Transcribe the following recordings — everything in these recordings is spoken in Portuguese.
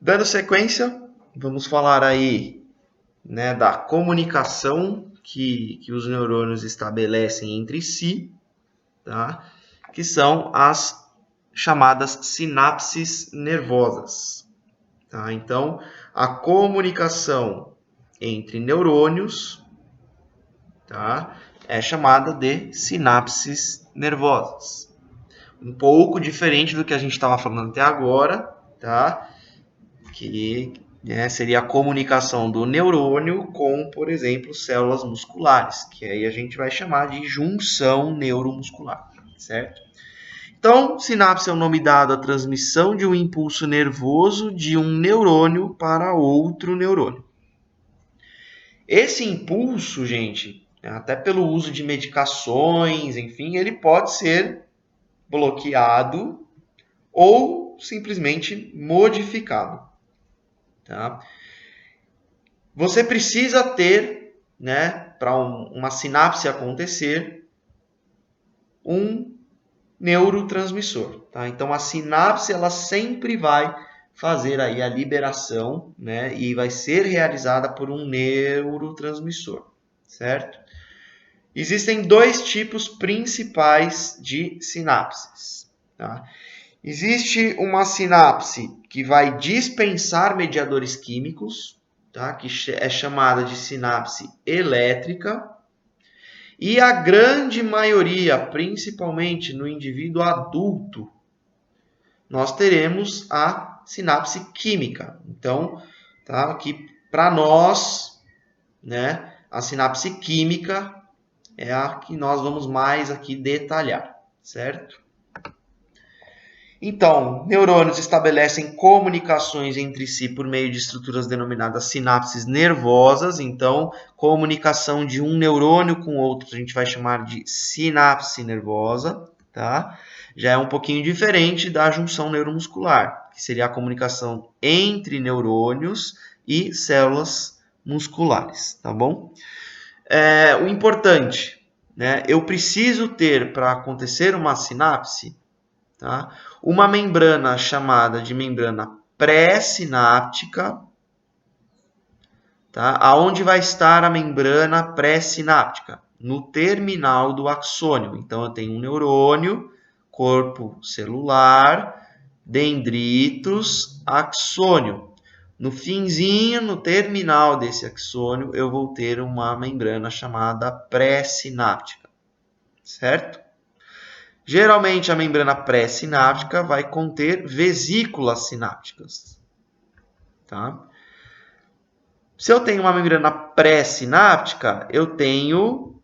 Dando sequência, vamos falar aí, né, da comunicação que os neurônios estabelecem entre si, tá? Que são as chamadas sinapses nervosas. Tá? Então, a comunicação entre neurônios, tá, é chamada de sinapses nervosas. Um pouco diferente do que a gente estava falando até agora, tá? Que seria a comunicação do neurônio com, por exemplo, células musculares, que aí a gente vai chamar de junção neuromuscular, certo? Então, sinapse é o nome dado à transmissão de um impulso nervoso de um neurônio para outro neurônio. Esse impulso, gente, até pelo uso de medicações, enfim, ele pode ser bloqueado ou simplesmente modificado. Tá? Você precisa ter, né, para uma sinapse acontecer, um neurotransmissor. Tá? Então, a sinapse ela sempre vai fazer aí a liberação, né, e vai ser realizada por um neurotransmissor, certo? Existem dois tipos principais de sinapses. Tá? Existe uma sinapse que vai dispensar mediadores químicos, tá? Que é chamada de sinapse elétrica. E a grande maioria, principalmente no indivíduo adulto, nós teremos a sinapse química. Então, tá? Aqui para nós, né, a sinapse química é a que nós vamos mais aqui detalhar, certo? Então, neurônios estabelecem comunicações entre si por meio de estruturas denominadas sinapses nervosas. Então, comunicação de um neurônio com outro a gente vai chamar de sinapse nervosa, tá? Já é um pouquinho diferente da junção neuromuscular, que seria a comunicação entre neurônios e células musculares, tá bom? O importante, né? Eu preciso ter, para acontecer uma sinapse, tá? Uma membrana chamada de membrana pré-sináptica, tá? Aonde vai estar a membrana pré-sináptica? No terminal do axônio. Então, eu tenho um neurônio, corpo celular, dendritos, axônio. No finzinho, no terminal desse axônio, eu vou ter uma membrana chamada pré-sináptica, certo? Geralmente, a membrana pré-sináptica vai conter vesículas sinápticas. Tá? Se eu tenho uma membrana pré-sináptica, eu tenho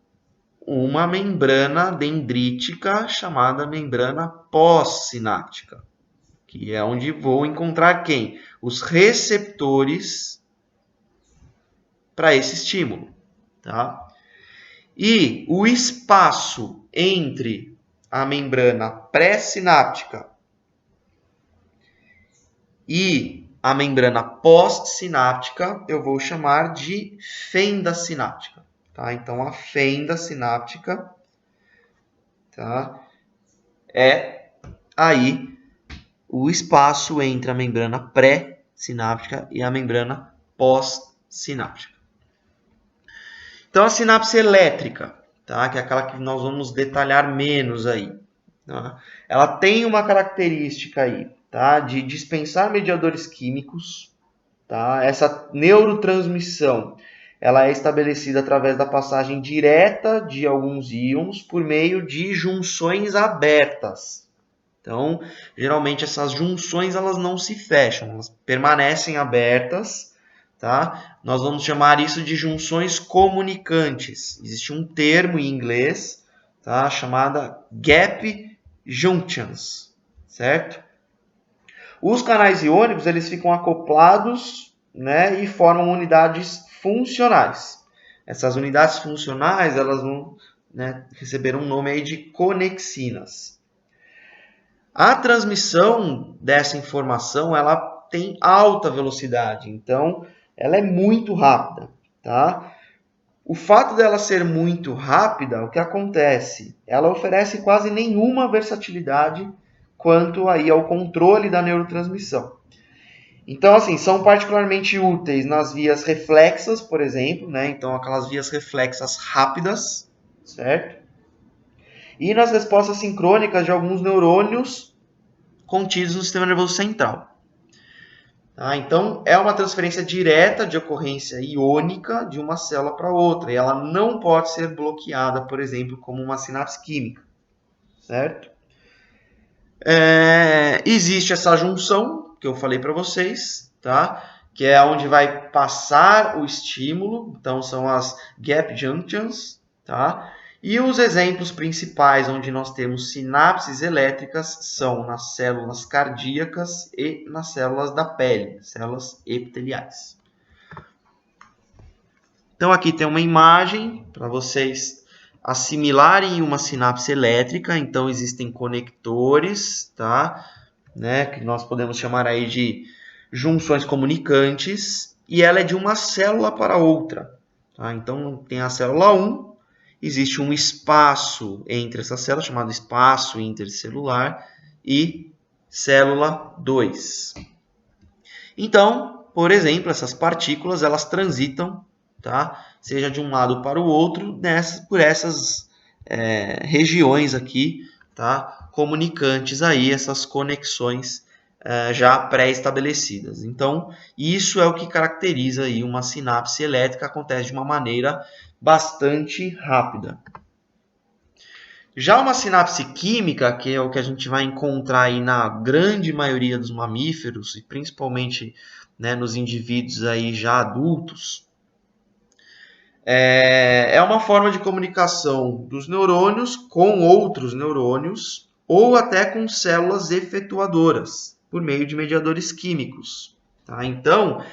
uma membrana dendrítica chamada membrana pós-sináptica, que é onde vou encontrar quem? Os receptores para esse estímulo. Tá? E o espaço entre a membrana pré-sináptica e a membrana pós-sináptica eu vou chamar de fenda sináptica. Tá? Então, a fenda sináptica, tá, é aí o espaço entre a membrana pré-sináptica e a membrana pós-sináptica. Então, a sinapse elétrica, tá, que é aquela que nós vamos detalhar menos aí, tá, ela tem uma característica aí, tá, de dispensar mediadores químicos. Tá? Essa neurotransmissão ela é estabelecida através da passagem direta de alguns íons por meio de junções abertas. Então, geralmente essas junções elas não se fecham, elas permanecem abertas. Tá? Nós vamos chamar isso de junções comunicantes. Existe um termo em inglês, tá, chamada gap junctions, certo? Os canais iônicos eles ficam acoplados, né, e formam unidades funcionais. Essas unidades funcionais elas vão, né, receber um nome aí de conexinas. A transmissão dessa informação ela tem alta velocidade, então ela é muito rápida. Tá? O fato dela ser muito rápida, o que acontece? Ela oferece quase nenhuma versatilidade quanto aí ao controle da neurotransmissão. Então, assim, são particularmente úteis nas vias reflexas, por exemplo, né? Então, aquelas vias reflexas rápidas, certo? E nas respostas sincrônicas de alguns neurônios contidos no sistema nervoso central. Tá? Então, é uma transferência direta de ocorrência iônica de uma célula para outra. E ela não pode ser bloqueada, por exemplo, como uma sinapse química, certo? Existe essa junção que eu falei para vocês, tá? Que é onde vai passar o estímulo, então são as gap junctions, tá? E os exemplos principais onde nós temos sinapses elétricas são nas células cardíacas e nas células da pele, células epiteliais. Então aqui tem uma imagem para vocês assimilarem uma sinapse elétrica. Então existem conectores, tá? Né, que nós podemos chamar aí de junções comunicantes, e ela é de uma célula para outra. Tá? Então tem a célula 1, existe um espaço entre essas células, chamado espaço intercelular, e célula 2. Então, por exemplo, essas partículas elas transitam, tá? Seja de um lado para o outro, por essas regiões aqui, tá? Comunicantes aí, essas conexões já pré-estabelecidas. Então, isso é o que caracteriza aí uma sinapse elétrica, acontece de uma maneira bastante rápida. Já uma sinapse química, que é o que a gente vai encontrar aí na grande maioria dos mamíferos, e principalmente, né, nos indivíduos aí já adultos, é uma forma de comunicação dos neurônios com outros neurônios ou até com células efetuadoras, por meio de mediadores químicos. Tá? Então,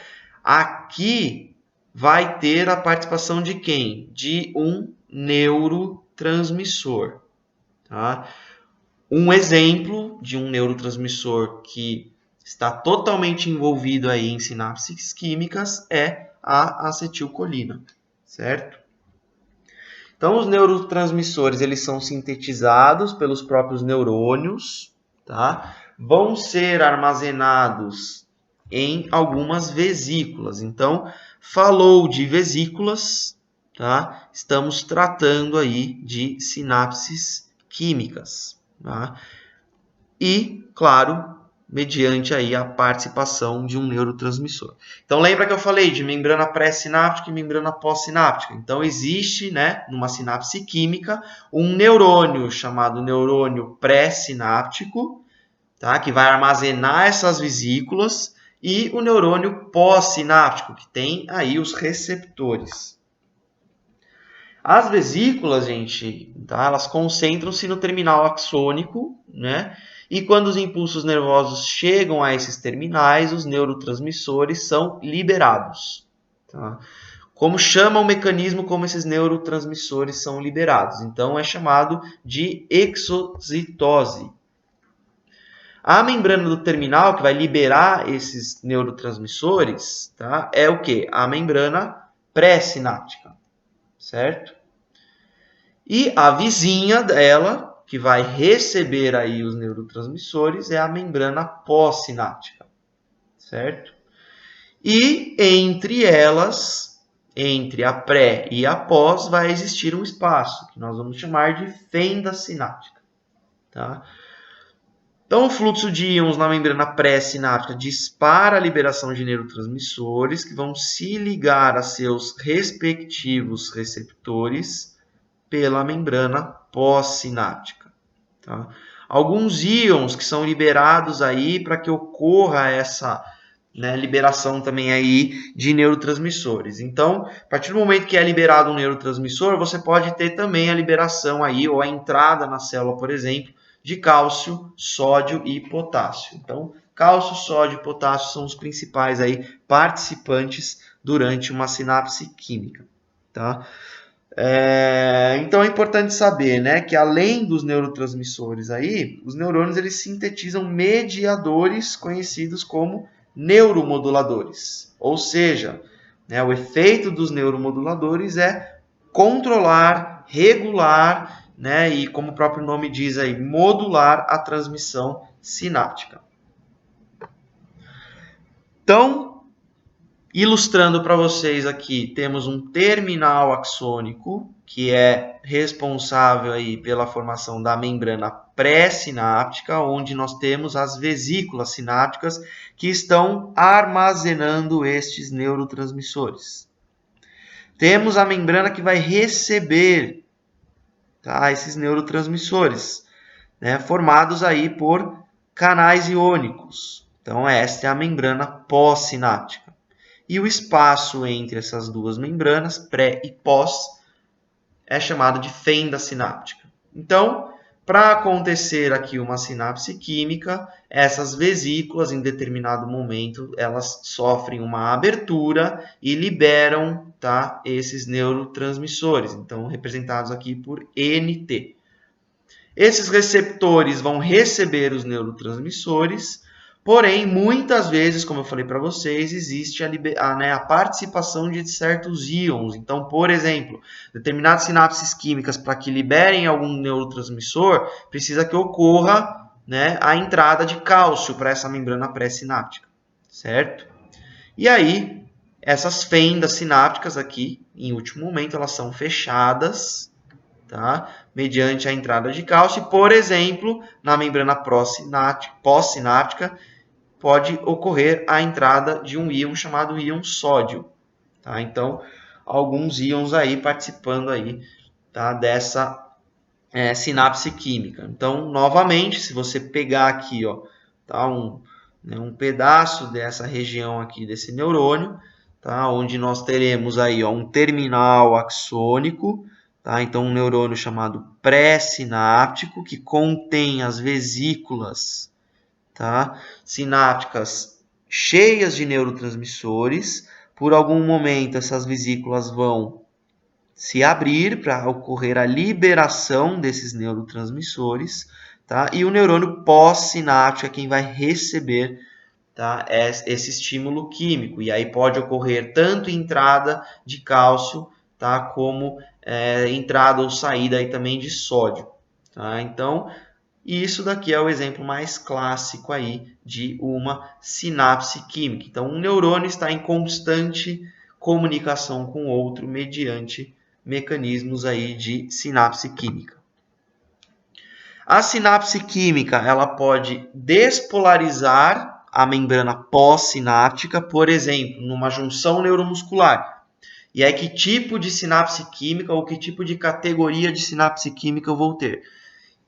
aqui vai ter a participação de quem? De um neurotransmissor. Tá? Um exemplo de um neurotransmissor que está totalmente envolvido aí em sinapses químicas é a acetilcolina, certo? Então, os neurotransmissores eles são sintetizados pelos próprios neurônios, tá? Vão ser armazenados em algumas vesículas. Então, falou de vesículas, tá? Estamos tratando aí de sinapses químicas, tá? E, claro, mediante aí a participação de um neurotransmissor. Então, lembra que eu falei de membrana pré-sináptica e membrana pós-sináptica? Então, existe, né, numa sinapse química, um neurônio chamado neurônio pré-sináptico, tá, que vai armazenar essas vesículas, e o neurônio pós-sináptico, que tem aí os receptores. As vesículas, gente, tá, elas concentram-se no terminal axônico, né? E quando os impulsos nervosos chegam a esses terminais, os neurotransmissores são liberados. Tá? Como chama o mecanismo como esses neurotransmissores são liberados? Então, é chamado de exocitose. A membrana do terminal, que vai liberar esses neurotransmissores, tá? É o quê? A membrana pré-sináptica, certo? E a vizinha dela, que vai receber aí os neurotransmissores, é a membrana pós-sináptica, certo? E entre elas, entre a pré e a pós, vai existir um espaço, que nós vamos chamar de fenda sináptica, tá? Então, o fluxo de íons na membrana pré-sináptica dispara a liberação de neurotransmissores, que vão se ligar a seus respectivos receptores pela membrana pós-sináptica. Tá? Alguns íons que são liberados aí para que ocorra essa, né, liberação também aí de neurotransmissores. Então, a partir do momento que é liberado um neurotransmissor, você pode ter também a liberação aí, ou a entrada na célula, por exemplo, de cálcio, sódio e potássio. Então, cálcio, sódio e potássio são os principais aí participantes durante uma sinapse química. Tá? Então é importante saber, né, que além dos neurotransmissores aí, os neurônios eles sintetizam mediadores conhecidos como neuromoduladores. Ou seja, né, o efeito dos neuromoduladores é controlar, regular, né, e como o próprio nome diz aí, modular a transmissão sináptica. Então, ilustrando para vocês aqui, temos um terminal axônico, que é responsável aí pela formação da membrana pré-sináptica, onde nós temos as vesículas sinápticas que estão armazenando estes neurotransmissores. Temos a membrana que vai receber, tá, esses neurotransmissores, né, formados aí por canais iônicos. Então, esta é a membrana pós-sináptica. E o espaço entre essas duas membranas, pré e pós, é chamado de fenda sináptica. Então, para acontecer aqui uma sinapse química, essas vesículas, em determinado momento, elas sofrem uma abertura e liberam, tá, esses neurotransmissores, então representados aqui por NT. Esses receptores vão receber os neurotransmissores, porém, muitas vezes, como eu falei para vocês, existe a participação de certos íons. Então, por exemplo, determinadas sinapses químicas, para que liberem algum neurotransmissor, precisa que ocorra, né, a entrada de cálcio para essa membrana pré-sináptica, certo? E aí, essas fendas sinápticas aqui, em último momento, elas são fechadas, tá, mediante a entrada de cálcio. Por exemplo, na membrana pós-sináptica, pode ocorrer a entrada de um íon chamado íon sódio. Tá? Então, alguns íons aí participando aí, tá, dessa sinapse química. Então, novamente, se você pegar aqui, ó, tá, um pedaço dessa região aqui desse neurônio, tá, onde nós teremos aí, ó, um terminal axônico, tá? Então, um neurônio chamado pré-sináptico, que contém as vesículas, tá, sinápticas cheias de neurotransmissores. Por algum momento, essas vesículas vão se abrir para ocorrer a liberação desses neurotransmissores, tá? E o neurônio pós-sináptico é quem vai receber, tá, esse estímulo químico. E aí pode ocorrer tanto entrada de cálcio, tá, como entrada ou saída aí também de sódio. Tá? Então, isso daqui é o exemplo mais clássico aí de uma sinapse química. Então, um neurônio está em constante comunicação com outro mediante mecanismos aí de sinapse química. A sinapse química, ela pode despolarizar a membrana pós-sináptica, por exemplo, numa junção neuromuscular. E aí, que tipo de sinapse química ou que tipo de categoria de sinapse química eu vou ter?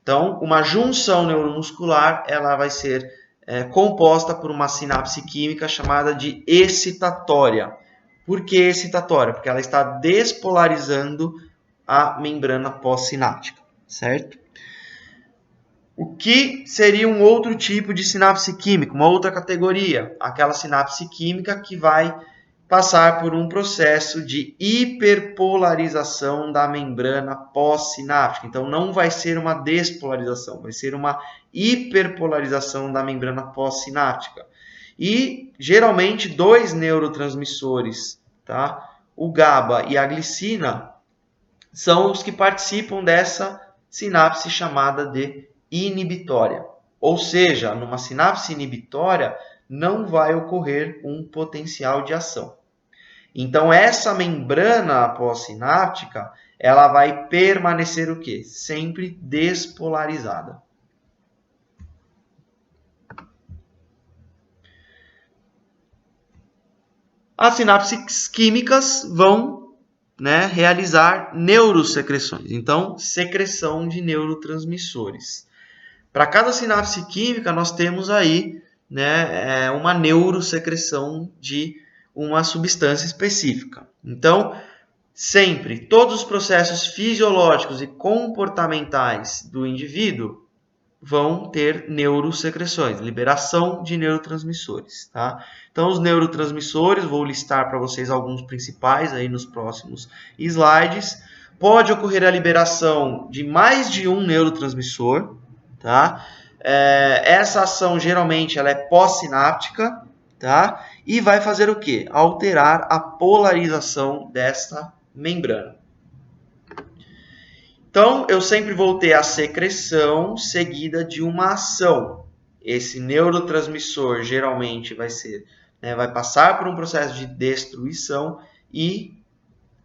Então, uma junção neuromuscular, ela vai ser composta por uma sinapse química chamada de excitatória. Por que excitatória? Porque ela está despolarizando a membrana pós-sináptica, certo? O que seria um outro tipo de sinapse química, uma outra categoria? Aquela sinapse química que vai passar por um processo de hiperpolarização da membrana pós-sináptica. Então, não vai ser uma despolarização, vai ser uma hiperpolarização da membrana pós-sináptica. E, geralmente, dois neurotransmissores, tá? O GABA e a glicina, são os que participam dessa sinapse chamada de inibitória. Ou seja, numa sinapse inibitória, não vai ocorrer um potencial de ação. Então, essa membrana pós-sináptica, ela vai permanecer o quê? Sempre despolarizada. As sinapses químicas vão, né, realizar neurosecreções. Então, secreção de neurotransmissores. Para cada sinapse química, nós temos aí, né, uma neurosecreção de uma substância específica. Então, sempre, todos os processos fisiológicos e comportamentais do indivíduo vão ter neurosecreções, liberação de neurotransmissores, tá? Então, os neurotransmissores, vou listar para vocês alguns principais aí nos próximos slides. Pode ocorrer a liberação de mais de um neurotransmissor, tá? Essa ação, geralmente, ela é pós-sináptica, tá? E vai fazer o quê? Alterar a polarização desta membrana. Então, eu sempre vou ter a secreção seguida de uma ação. Esse neurotransmissor geralmente vai ser né, vai passar por um processo de destruição e,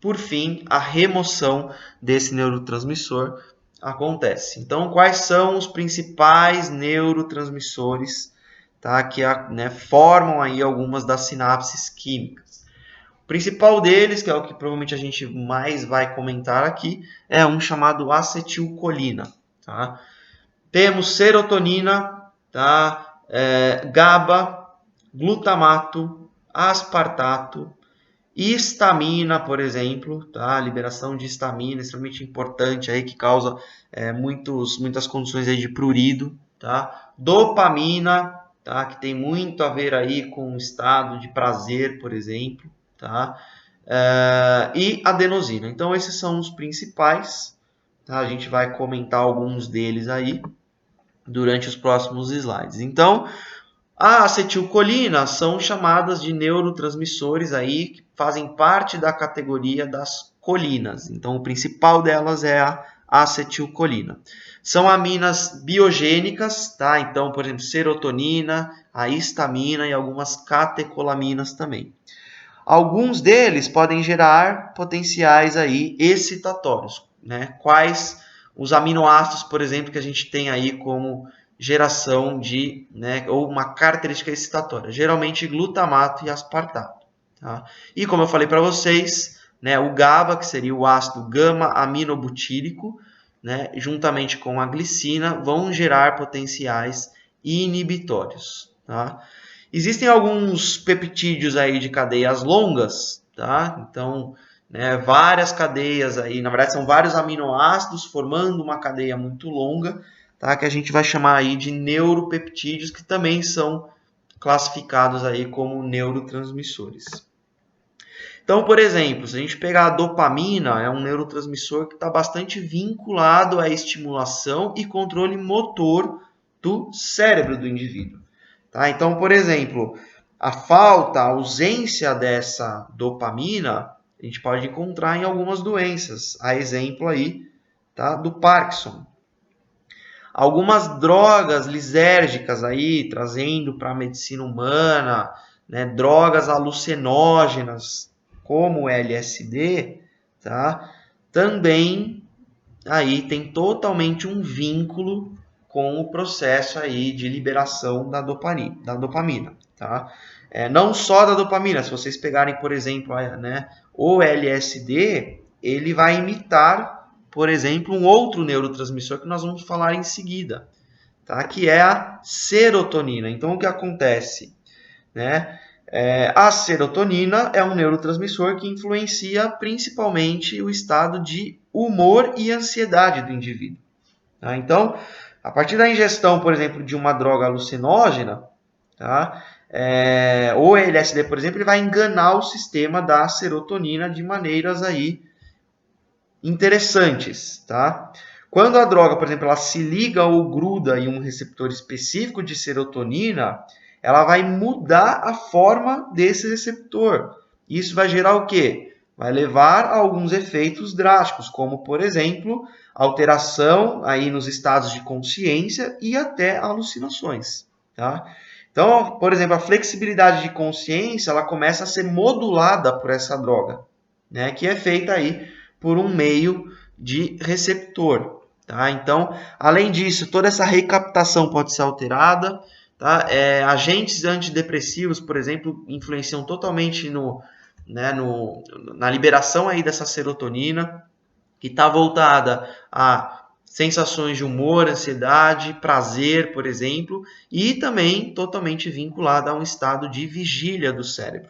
por fim, a remoção desse neurotransmissor acontece. Então, quais são os principais neurotransmissores, tá, que né, formam aí algumas das sinapses químicas? O principal deles, que é o que provavelmente a gente mais vai comentar aqui, é um chamado acetilcolina. Tá? Temos serotonina, tá? GABA, glutamato, aspartato, histamina, por exemplo, tá? A liberação de histamina é extremamente importante aí, que causa muitas condições aí de prurido, tá? Dopamina, tá? Que tem muito a ver aí com o estado de prazer, por exemplo, tá? E adenosina. Então, esses são os principais, tá? A gente vai comentar alguns deles aí durante os próximos slides. Então, a acetilcolina são chamadas de neurotransmissores aí que fazem parte da categoria das colinas. Então, o principal delas é a acetilcolina. São aminas biogênicas, tá? Então, por exemplo, serotonina, a histamina e algumas catecolaminas também. Alguns deles podem gerar potenciais aí excitatórios, né? Quais os aminoácidos, por exemplo, que a gente tem aí como geração de, né, ou uma característica excitatória, geralmente glutamato e aspartato. Tá? E como eu falei para vocês, né, o GABA, que seria o ácido gama-aminobutírico, né, juntamente com a glicina, vão gerar potenciais inibitórios. Tá? Existem alguns peptídeos aí de cadeias longas, tá? Então, né, várias cadeias aí, na verdade são vários aminoácidos formando uma cadeia muito longa, tá? Que a gente vai chamar aí de neuropeptídeos, que também são classificados aí como neurotransmissores. Então, por exemplo, se a gente pegar a dopamina, é um neurotransmissor que está bastante vinculado à estimulação e controle motor do cérebro do indivíduo. Tá? Então, por exemplo, a falta, a ausência dessa dopamina, a gente pode encontrar em algumas doenças. A exemplo aí, tá, do Parkinson. Algumas drogas lisérgicas aí, trazendo para a medicina humana, né, drogas alucinógenas, como o LSD, tá? Também aí tem totalmente um vínculo com o processo aí de liberação da dopamina, tá? Não só da dopamina, se vocês pegarem, por exemplo, né, o LSD, ele vai imitar, por exemplo, um outro neurotransmissor que nós vamos falar em seguida, tá? Que é a serotonina. Então, o que acontece? Né? A serotonina é um neurotransmissor que influencia principalmente o estado de humor e ansiedade do indivíduo. Tá? Então, a partir da ingestão, por exemplo, de uma droga alucinógena, tá? O LSD, por exemplo, ele vai enganar o sistema da serotonina de maneiras aí interessantes. Tá? Quando a droga, por exemplo, ela se liga ou gruda em um receptor específico de serotonina, ela vai mudar a forma desse receptor. Isso vai gerar o quê? Vai levar a alguns efeitos drásticos, como, por exemplo, alteração aí nos estados de consciência e até alucinações. Tá? Então, por exemplo, a flexibilidade de consciência ela começa a ser modulada por essa droga, né? Que é feita aí por um meio de receptor. Tá? Então, além disso, toda essa recaptação pode ser alterada. Tá? Agentes antidepressivos, por exemplo, influenciam totalmente na liberação aí dessa serotonina, que está voltada a sensações de humor, ansiedade, prazer, por exemplo, e também totalmente vinculada a um estado de vigília do cérebro.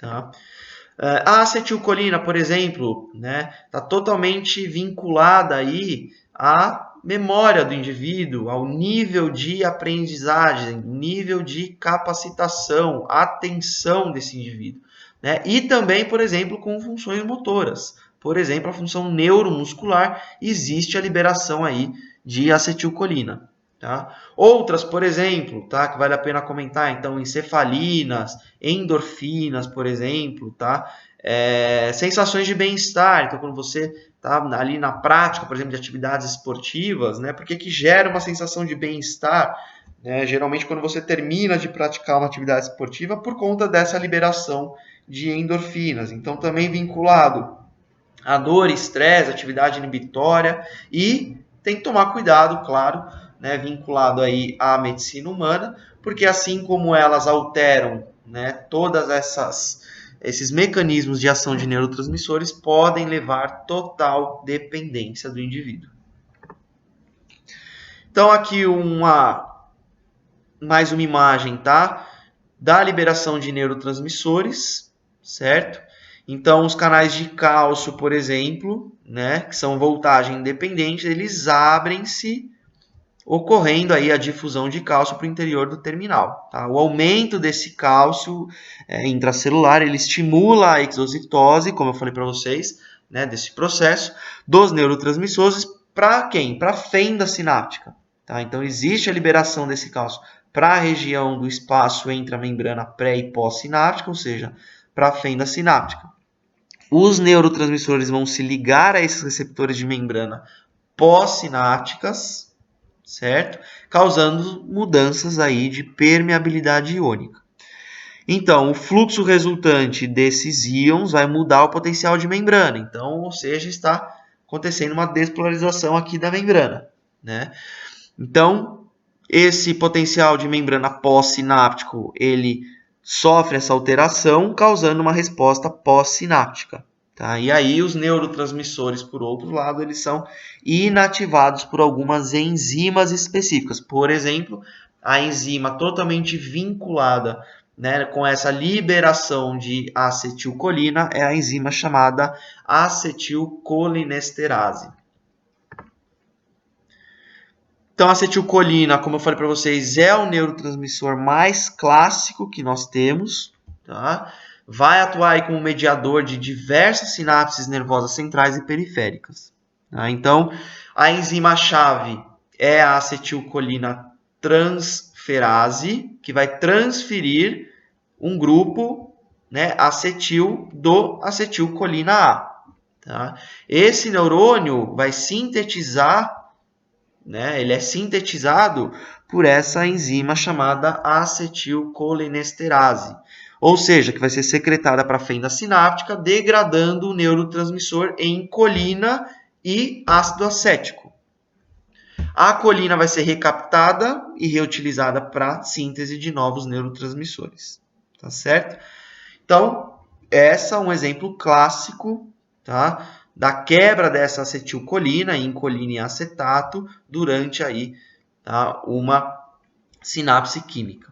Tá? A acetilcolina, por exemplo, né, está totalmente vinculada aí à memória do indivíduo, ao nível de aprendizagem, nível de capacitação, atenção desse indivíduo. Né? E também, por exemplo, com funções motoras. Por exemplo, a função neuromuscular, existe a liberação aí de acetilcolina. Tá? Outras, por exemplo, tá, que vale a pena comentar, então, encefalinas, endorfinas, por exemplo, tá? Sensações de bem-estar, então quando você está ali na prática, por exemplo, de atividades esportivas, né? Por que gera uma sensação de bem-estar? né? Geralmente quando você termina de praticar uma atividade esportiva por conta dessa liberação de endorfinas. Então também vinculado a dor, estresse, atividade inibitória e tem que tomar cuidado, claro, né, vinculado aí à medicina humana, porque assim como elas alteram, né, todas esses mecanismos de ação de neurotransmissores podem levar total dependência do indivíduo. Então aqui mais uma imagem, tá? Da liberação de neurotransmissores, certo? Então, os canais de cálcio, por exemplo, né, que são voltagem independente, eles abrem-se, ocorrendo aí a difusão de cálcio para o interior do terminal. Tá? O aumento desse cálcio intracelular, ele estimula a exocitose, como eu falei para vocês, né, desse processo, dos neurotransmissores para quem? Para a fenda sináptica. Tá? Então, existe a liberação desse cálcio para a região do espaço entre a membrana pré e pós-sináptica, ou seja, para a fenda sináptica. Os neurotransmissores vão se ligar a esses receptores de membrana pós-sinápticas, certo? Causando mudanças aí de permeabilidade iônica. Então, o fluxo resultante desses íons vai mudar o potencial de membrana. Então, ou seja, está acontecendo uma despolarização aqui da membrana, né? Então, esse potencial de membrana pós-sináptico, ele sofre essa alteração, causando uma resposta pós-sináptica. Tá? E aí os neurotransmissores, por outro lado, eles são inativados por algumas enzimas específicas. Por exemplo, a enzima totalmente vinculada, né, com essa liberação de acetilcolina é a enzima chamada acetilcolinesterase. Então, a acetilcolina, como eu falei para vocês, é o neurotransmissor mais clássico que nós temos. Tá? Vai atuar aí como mediador de diversas sinapses nervosas centrais e periféricas. Tá? Então, a enzima-chave é a acetilcolina transferase, que vai transferir um grupo, né, acetil do acetilcolina A. Tá? Esse neurônio vai sintetizar, né, ele é sintetizado por essa enzima chamada acetilcolinesterase, ou seja, que vai ser secretada para a fenda sináptica, degradando o neurotransmissor em colina e ácido acético. A colina vai ser recaptada e reutilizada para síntese de novos neurotransmissores. Tá certo? Então, esse é um exemplo clássico, tá, da quebra dessa acetilcolina em colina e acetato durante aí, tá, uma sinapse química.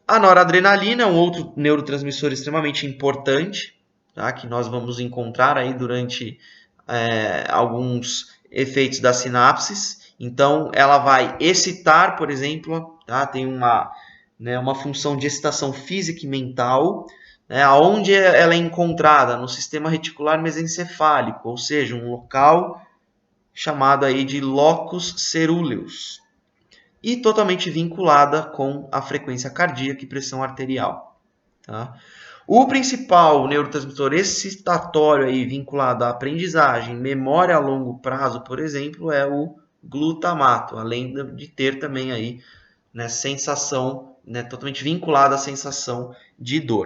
A noradrenalina é um outro neurotransmissor extremamente importante, tá, que nós vamos encontrar aí durante alguns efeitos das sinapses. Então, ela vai excitar, por exemplo, tá, tem uma função de excitação física e mental, né, onde ela é encontrada no sistema reticular mesencefálico, ou seja, um local chamado aí de locus cerúleus, e totalmente vinculada com a frequência cardíaca e pressão arterial. Tá? O principal neurotransmissor excitatório aí vinculado à aprendizagem, memória a longo prazo, por exemplo, é o glutamato, além de ter também aí, né, sensação, né, totalmente vinculada à sensação de dor.